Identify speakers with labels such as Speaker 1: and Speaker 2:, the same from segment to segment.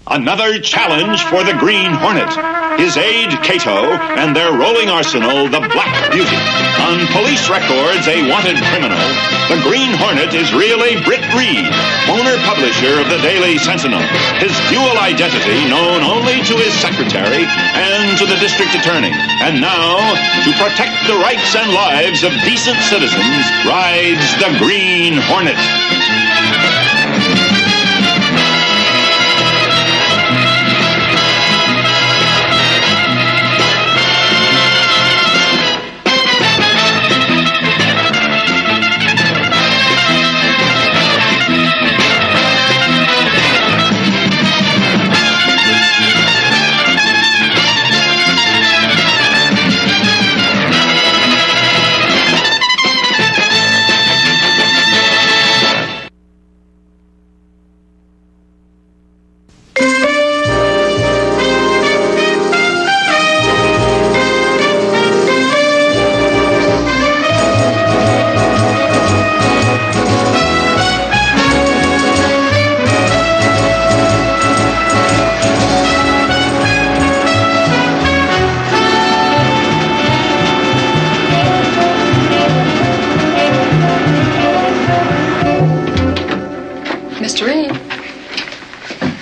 Speaker 1: Another challenge for the Green Hornet. His aide, Cato, and their rolling arsenal, the Black Beauty. On police records, a wanted criminal, the Green Hornet is really Britt Reed, owner-publisher of the Daily Sentinel. His dual identity known only to his secretary and to the district attorney. And now, to protect the rights and lives of decent citizens, rides the Green Hornet.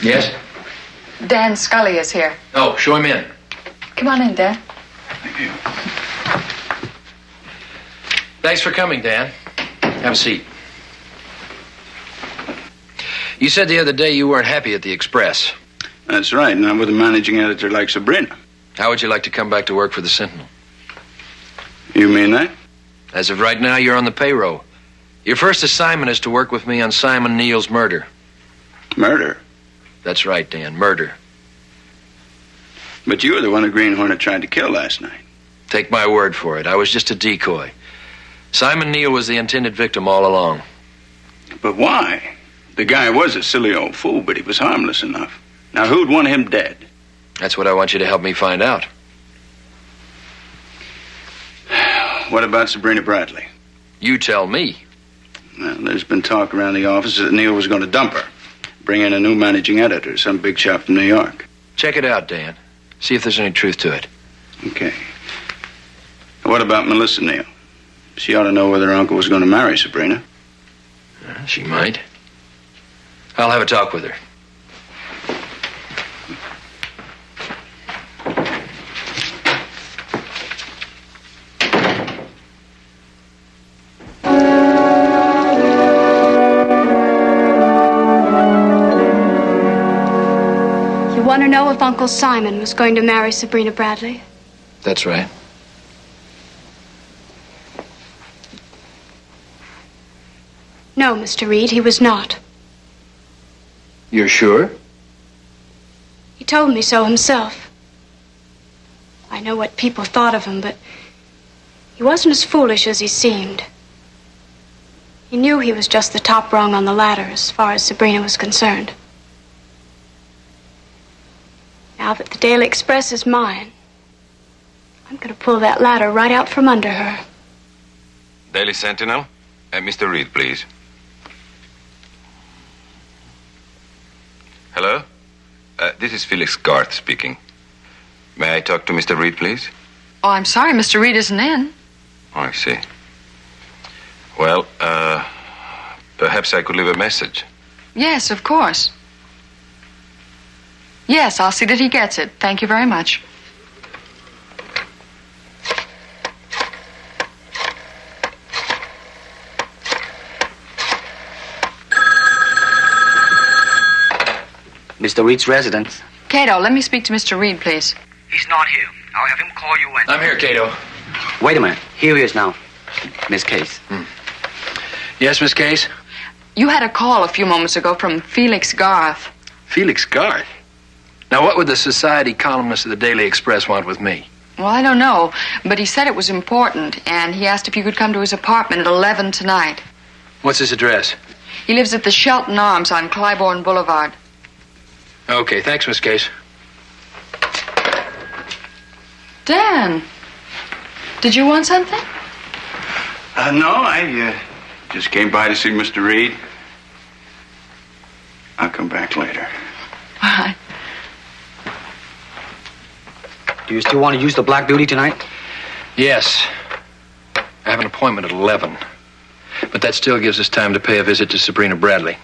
Speaker 2: Yes?
Speaker 3: Dan Scully is here.
Speaker 2: Oh, show him in.
Speaker 3: Come on in, Dan.
Speaker 2: Thank you. Thanks for coming, Dan. Have a seat. You said the other day you weren't happy at the Express.
Speaker 4: That's right, not with a managing editor like Sabrina.
Speaker 2: How would you like to come back to work for the Sentinel?
Speaker 4: You mean that?
Speaker 2: As of right now, you're on the payroll. Your first assignment is to work with me on Simon Neal's murder.
Speaker 4: Murder?
Speaker 2: That's right, Dan, murder.
Speaker 4: But you were the one the Green Hornet tried to kill last night.
Speaker 2: Take my word for it. I was just a decoy. Simon Neal was the intended victim all along.
Speaker 4: But why? The guy was a silly old fool, but he was harmless enough. Now, who'd want him dead?
Speaker 2: That's what I want you to help me find out.
Speaker 4: What about Sabrina Bradley?
Speaker 2: You tell me.
Speaker 4: Well, there's been talk around the office that Neal was going to dump her. Bring in a new managing editor, some big shot from New York.
Speaker 2: Check it out, Dan. See if there's any truth to it.
Speaker 4: Okay. What about Melissa Neal? She ought to know whether her uncle was going to marry Sabrina.
Speaker 2: She might. I'll have a talk with her.
Speaker 5: You want to know if Uncle Simon was going to marry Sabrina Bradley?
Speaker 2: That's right.
Speaker 5: No, Mr. Reed, he was not.
Speaker 2: You're sure?
Speaker 5: He told me so himself. I know what people thought of him, but he wasn't as foolish as he seemed. He knew he was just the top rung on the ladder as far as Sabrina was concerned. Now that the Daily Express is mine, I'm going to pull that ladder right out from under her.
Speaker 6: Daily Sentinel? Mr. Reed, please. Hello? This is Felix Garth speaking. May I talk to Mr. Reed, please?
Speaker 3: Oh, I'm sorry, Mr. Reed isn't in.
Speaker 6: Oh, I see. Well, perhaps I could leave a message.
Speaker 3: Yes, of course. Yes, I'll see that he gets it. Thank you very much.
Speaker 7: Mr. Reed's residence.
Speaker 3: Cato, let me speak to Mr. Reed, please.
Speaker 7: He's not here. I'll have him call you when...
Speaker 2: I'm here, Cato.
Speaker 7: Wait a minute. Here he is now. Miss Case.
Speaker 2: Yes, Miss Case?
Speaker 3: You had a call a few moments ago from Felix Garth.
Speaker 2: Felix Garth? Now, what would the society columnist of the Daily Express want with me?
Speaker 3: Well, I don't know, but he said it was important, and he asked if you could come to his apartment at 11 tonight.
Speaker 2: What's his address?
Speaker 3: He lives at the Shelton Arms on Clybourne Boulevard.
Speaker 2: Okay, thanks, Miss Case.
Speaker 3: Dan, did you want something?
Speaker 4: No, I just came by to see Mr. Reed. I'll come back later.
Speaker 3: All right.
Speaker 7: Do you still want to use the Black Beauty tonight?
Speaker 2: Yes. I have an appointment at 11. But that still gives us time to pay a visit to Sabrina Bradley.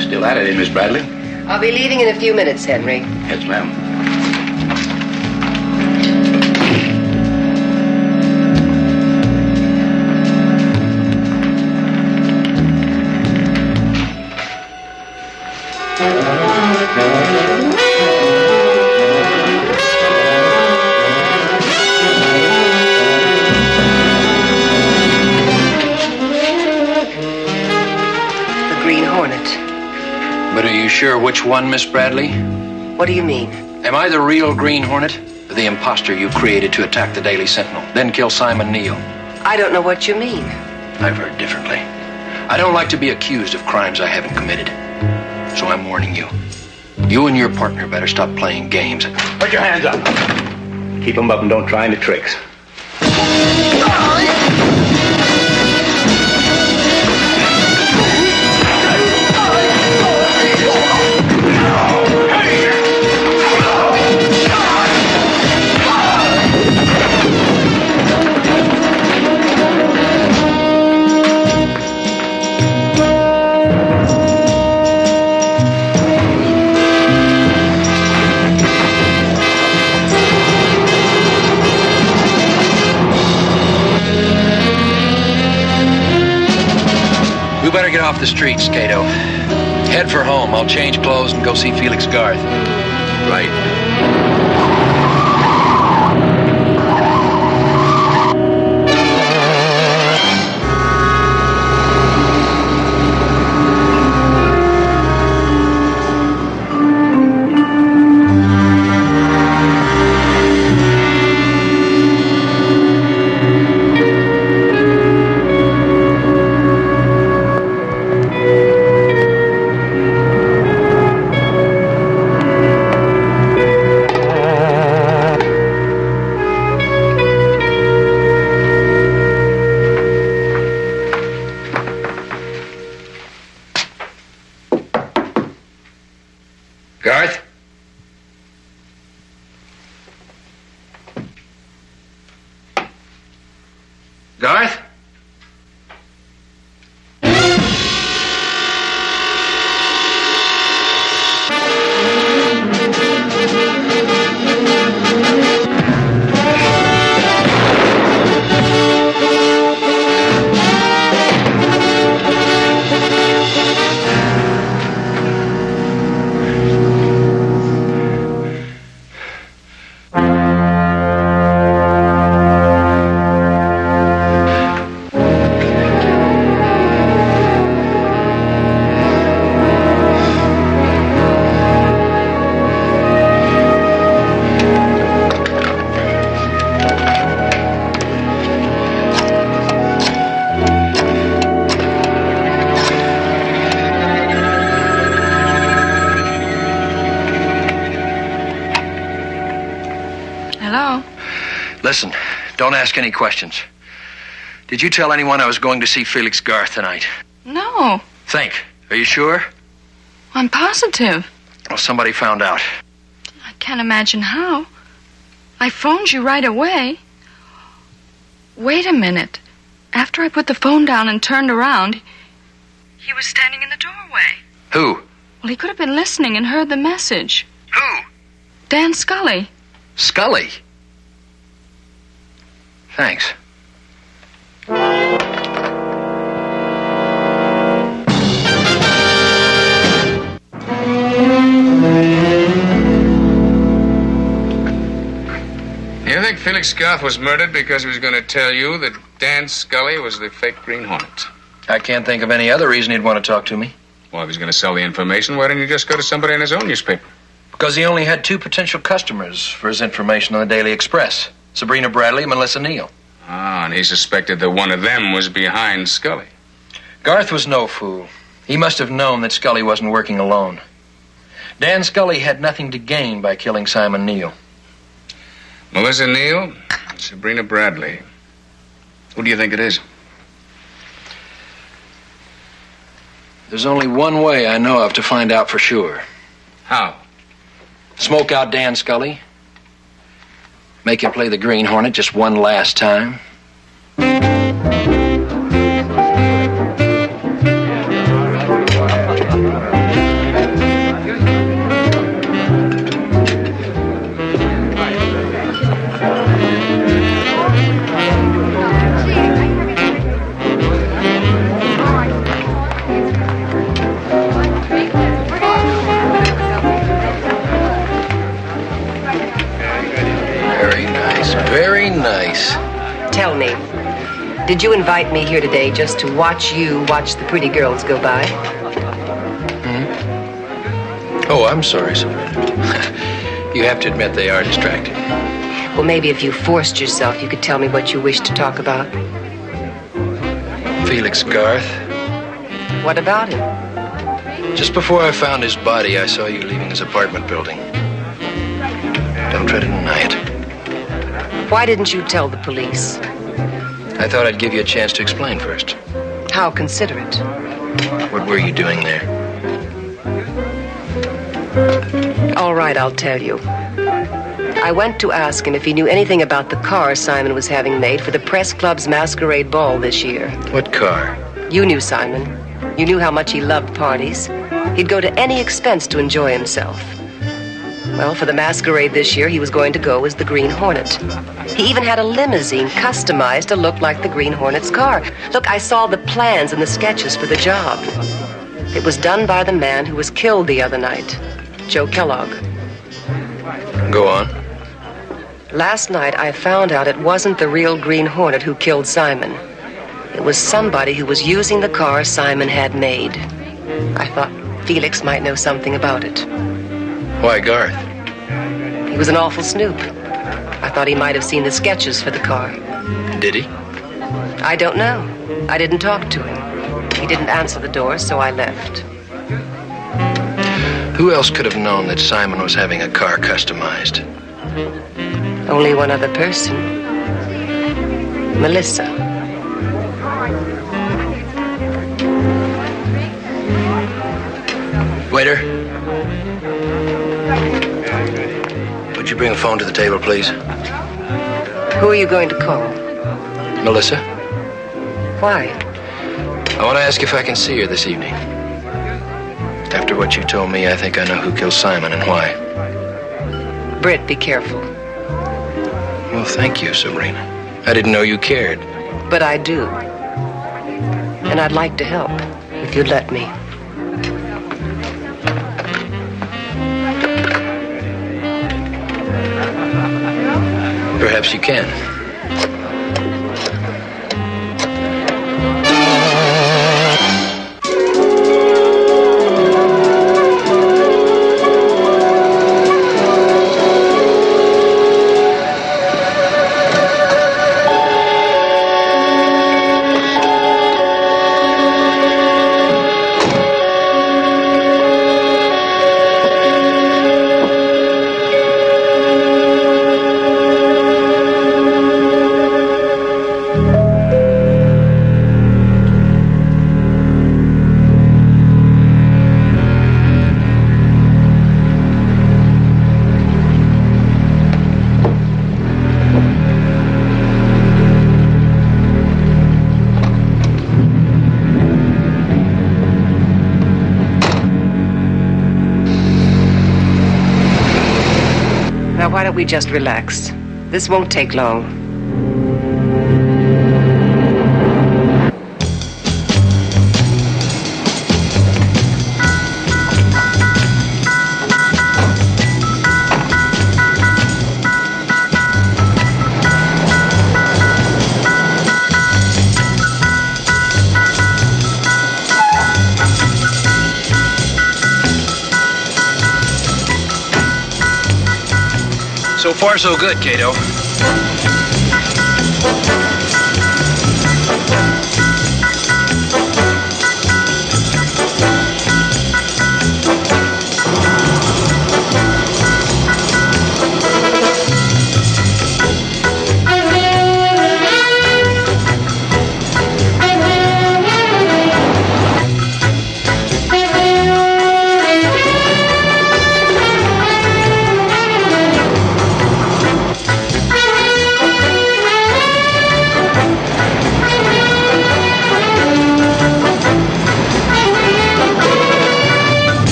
Speaker 6: Still at it, Miss Bradley?
Speaker 8: I'll be leaving in a few minutes, Henry.
Speaker 6: Yes, ma'am.
Speaker 8: The Green Hornet.
Speaker 2: But are you sure which one, Miss Bradley?
Speaker 8: What do you mean?
Speaker 2: Am I the real Green Hornet? Or the imposter you created to attack the Daily Sentinel, then kill Simon Neal?
Speaker 8: I don't know what you mean.
Speaker 2: I've heard differently. I don't like to be accused of crimes I haven't committed. So I'm warning you. You and your partner better stop playing games.
Speaker 9: Put your hands up. Keep them up and don't try any tricks.
Speaker 2: We better get off the streets, Cato. Head for home. I'll change clothes and go see Felix Garth.
Speaker 6: Right.
Speaker 2: Garth? Garth?
Speaker 3: Hello?
Speaker 2: Listen, don't ask any questions. Did you tell anyone I was going to see Felix Garth tonight?
Speaker 3: No.
Speaker 2: Think. Are you sure?
Speaker 3: I'm positive.
Speaker 2: Well, somebody found out.
Speaker 3: I can't imagine how. I phoned you right away. Wait a minute. After I put the phone down and turned around, he was standing in the doorway.
Speaker 2: Who?
Speaker 3: Well, he could have been listening and heard the message.
Speaker 2: Who?
Speaker 3: Dan Scully.
Speaker 2: Scully. Thanks.
Speaker 6: Felix Garth was murdered because he was going to tell you that Dan Scully was the fake Green Hornet.
Speaker 2: I can't think of any other reason he'd want to talk to me.
Speaker 6: Well, if he's going to sell the information, why didn't you just go to somebody in his own newspaper?
Speaker 2: Because he only had 2 potential customers for his information on the Daily Express. Sabrina Bradley and Melissa Neal.
Speaker 6: Ah, and he suspected that one of them was behind Scully.
Speaker 2: Garth was no fool. He must have known that Scully wasn't working alone. Dan Scully had nothing to gain by killing Simon Neal.
Speaker 6: Melissa Neal, Sabrina Bradley. Who do you think it is?
Speaker 2: There's only one way I know of to find out for sure.
Speaker 6: How?
Speaker 2: Smoke out Dan Scully. Make him play the Green Hornet just one last time. Very nice.
Speaker 8: Tell me, did you invite me here today just to watch you watch the pretty girls go by?
Speaker 2: Oh, I'm sorry, Sabrina. You have to admit they are distracting.
Speaker 8: Well, maybe if you forced yourself, you could tell me what you wish to talk about.
Speaker 2: Felix Garth.
Speaker 8: What about him?
Speaker 2: Just before I found his body, I saw you leaving his apartment building. Don't try to deny it.
Speaker 8: Why didn't you tell the police?
Speaker 2: I thought I'd give you a chance to explain first.
Speaker 8: How considerate.
Speaker 2: What were you doing there?
Speaker 8: All right, I'll tell you. I went to ask him if he knew anything about the car Simon was having made for the Press Club's masquerade ball this year.
Speaker 2: What car?
Speaker 8: You knew Simon. You knew how much he loved parties. He'd go to any expense to enjoy himself. Well, for the masquerade this year, he was going to go as the Green Hornet. He even had a limousine customized to look like the Green Hornet's car. Look, I saw the plans and the sketches for the job. It was done by the man who was killed the other night, Joe Kellogg.
Speaker 2: Go on.
Speaker 8: Last night, I found out it wasn't the real Green Hornet who killed Simon. It was somebody who was using the car Simon had made. I thought Felix might know something about it.
Speaker 2: Why Garth?
Speaker 8: He was an awful snoop. I thought he might have seen the sketches for the car.
Speaker 2: Did he?
Speaker 8: I don't know. I didn't talk to him. He didn't answer the door, so I left.
Speaker 2: Who else could have known that Simon was having a car customized?
Speaker 8: Only one other person. Melissa.
Speaker 2: Waiter. Would you bring a phone to the table, please?
Speaker 8: Who are you going to call?
Speaker 2: Melissa.
Speaker 8: Why?
Speaker 2: I want to ask if I can see her this evening. After what you told me, I think I know who killed Simon and why.
Speaker 8: Britt, be careful.
Speaker 2: Well, thank you, Sabrina. I didn't know you cared.
Speaker 8: But I do. And I'd like to help, if you'd let me.
Speaker 2: Perhaps you can.
Speaker 8: Why don't we just relax? This won't take long.
Speaker 2: So far, so good, Cato.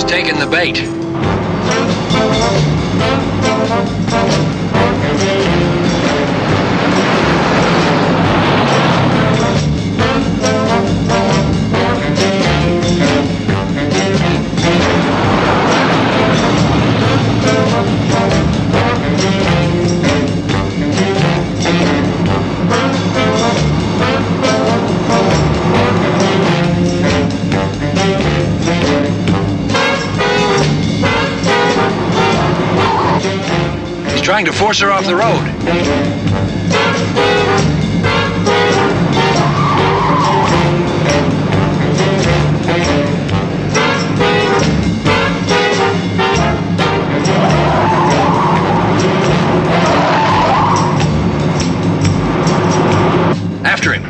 Speaker 2: Taking the bait. Trying to force her off the road. After him.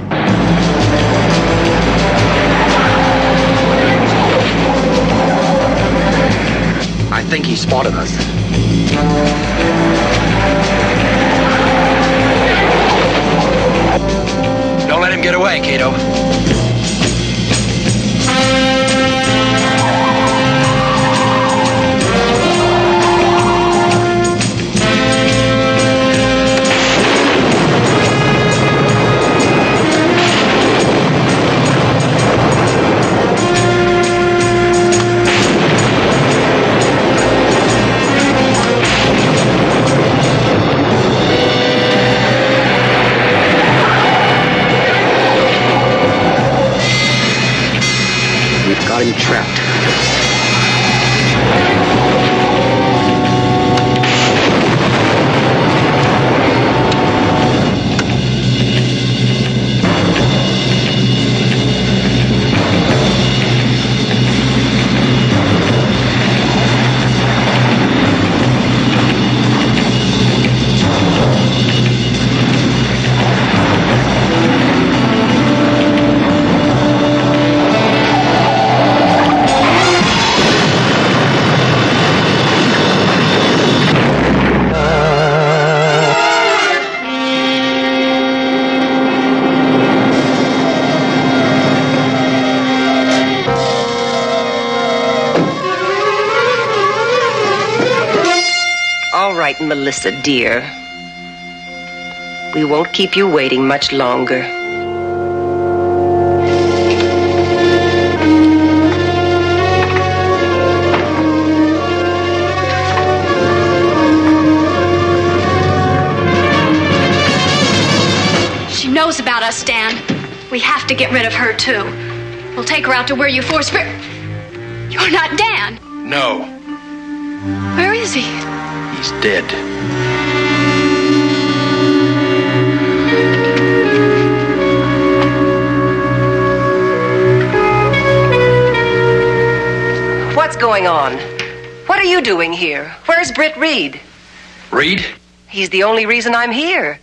Speaker 7: I think he spotted us.
Speaker 2: Don't let him get away, Cato.
Speaker 7: Got him trapped.
Speaker 8: All right, Melissa, dear. We won't keep you waiting much longer.
Speaker 5: She knows about us, Dan. We have to get rid of her, too. We'll take her out to where you force her. You're not Dan.
Speaker 2: No,
Speaker 5: Where is he?
Speaker 2: he's dead.
Speaker 8: What's going on? What are you doing here? Where's Britt Reed?
Speaker 2: Reed?
Speaker 8: He's the only reason I'm here.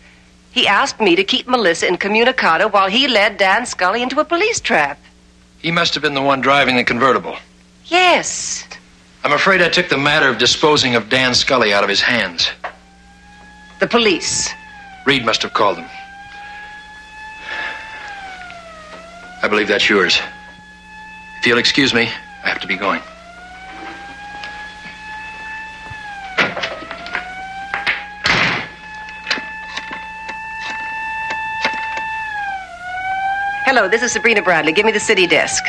Speaker 8: He asked me to keep Melissa incommunicado while he led Dan Scully into a police trap.
Speaker 2: He must have been the one driving the convertible.
Speaker 8: Yes.
Speaker 2: I'm afraid I took the matter of disposing of Dan Scully out of his hands.
Speaker 8: The police.
Speaker 2: Reed must have called them. I believe that's yours. If you'll excuse me, I have to be going.
Speaker 8: Hello, this is Sabrina Bradley. Give me the city desk.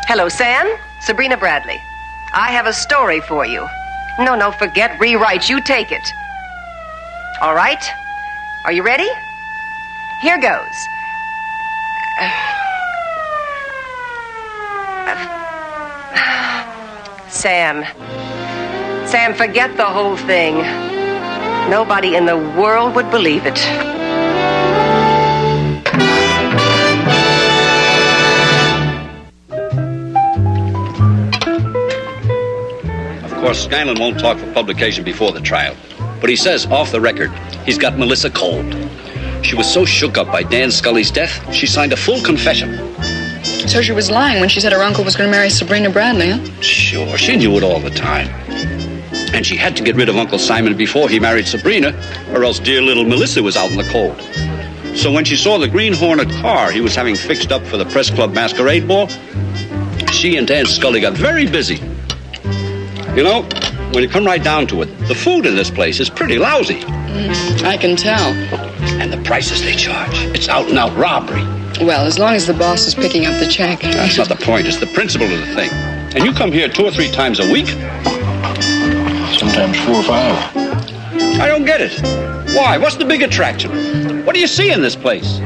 Speaker 8: Hello, Sam? Sabrina Bradley. I have a story for you. No, forget rewrite. You take it. All right? Are you ready? Here goes. Sam. Sam, forget the whole thing. Nobody in the world would believe it.
Speaker 10: Of course, Scanlon won't talk for publication before the trial, but he says off the record he's got Melissa cold. She was so shook up by Dan Scully's death, she signed a full confession.
Speaker 3: So she was lying when she said her uncle was going to marry Sabrina Bradley, huh?
Speaker 10: Sure, she knew it all the time. And she had to get rid of Uncle Simon before he married Sabrina, or else dear little Melissa was out in the cold. So when she saw the Green Hornet car he was having fixed up for the Press Club masquerade ball, she and Dan Scully got very busy. You know, when you come right down to it, the food in this place is pretty lousy.
Speaker 3: I can tell.
Speaker 10: And the prices they charge, it's out-and-out robbery.
Speaker 3: Well, as long as the boss is picking up the check.
Speaker 10: That's not the point. It's the principle of the thing. And you come here 2 or 3 times a week?
Speaker 2: Sometimes 4 or 5.
Speaker 10: I don't get it. Why? What's the big attraction? What do you see in this place?